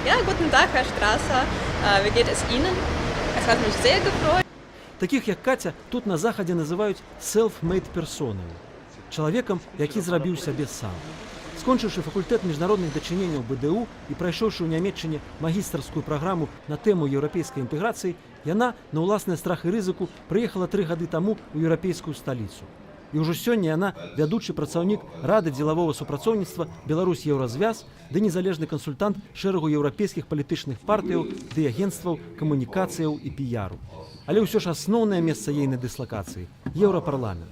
Ja, guten Tag, Herr Strasser. Wie geht es Ihnen? Es hat mich sehr gefreut. Таких, як Катя, тут на Заході називають self-made персоною. Чоловіком, який зробив себе сам. Скончивши факультет міжнародних дочинень БДУ і пройшовши у Німеччині магістерську програму на тему європейської інтеграції, яна на власний страх і ризику приїхала 3 роки тому у європейську столицю. І вже сьогодні яна ведучий працівник Ради ділового супрацовництва Білорусь-Єврозв'яз, де незалежний консультант шерегу європейських політичних партій, де агентствів, комунікацій і піару. Але ўсё ж асноўнае месца ейнай дыслакацыі – Еўрапарламент.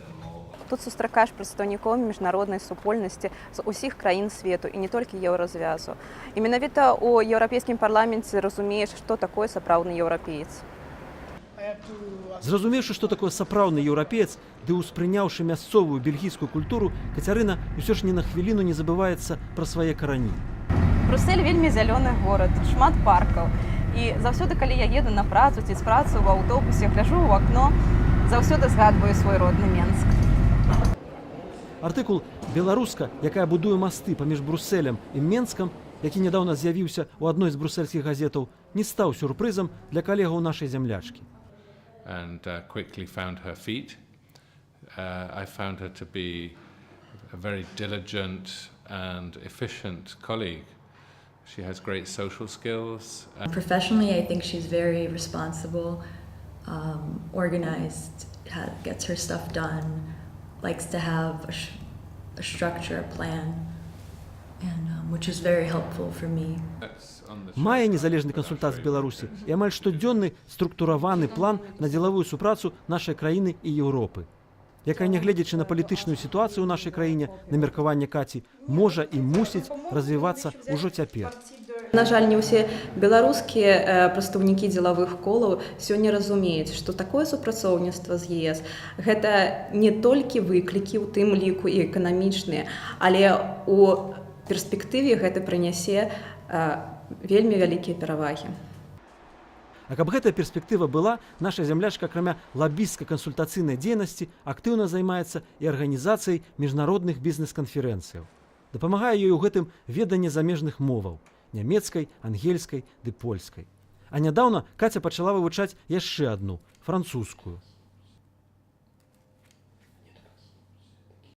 Тут сустракаеш прадстаўнікоў міжнароднай супольнасці з усіх краін свету і не толькі еўразвязу. І менавіта ў еўрапейскім парламенце разумееш, што такое сапраўдны еўрапеец. Зразумеўшы, што такое сапраўдны еўрапеец, ды ўспрыняўшы мясцовую бельгійскую культуру, Кацярына ўсё ж ні на хвіліну не забываецца пра свае карані. Брюссель вельмі зялёны горад, шмат паркаў. І заўсёды, калі я еду на працу ці з працы ў аўтобусе, гляджу ў акно, заўсёды згадваю свой родны Менск. Артыкул «Беларуска, якая будуе масты паміж Брусселем і Менскам», які нядаўна з'явіўся ў адной з брусельскіх газетаў, не стаў сюрпрызам для калегаў нашай зямлячкі. And quickly found her feet. I found her to be a very diligent and efficient colleague. She has great social skills. Professionally, I think she's very responsible, organized, gets her stuff done, likes to have a structure, a plan, and which is very helpful for me. Мае незалежны кансультант з Беларусі і амаль штодзённы структураваны план на дзелавую супрацу нашай краіны і Еўропы, якая, нягледзячы на палітычную сітуацыю ў нашай краіне, на меркаванне Каці, можа і мусіць развівацца ўжо цяпер. На жаль, не ўсе беларускія прадстаўнікі дзелавых колаў сёння разумеюць, што такое супрацоўніцтва з ЕС гэта не толькі выклікі, у тым ліку і эканамічныя, але у перспектыве гэта прынясе вельмі вялікія перавагі. А каб гэтая перспектыва была, наша зямлячка, акрамя лабісцка-кансультацыйнай дзейнасці, актыўна займаецца і арганізацыяй міжнародных бізнес-канферэнцыяў. Дапамагае ёй у гэтым веданне замежных моваў – нямецкай, ангельскай ды польскай. А нядаўна Каця пачала вывучаць яшчэ адну – французскую.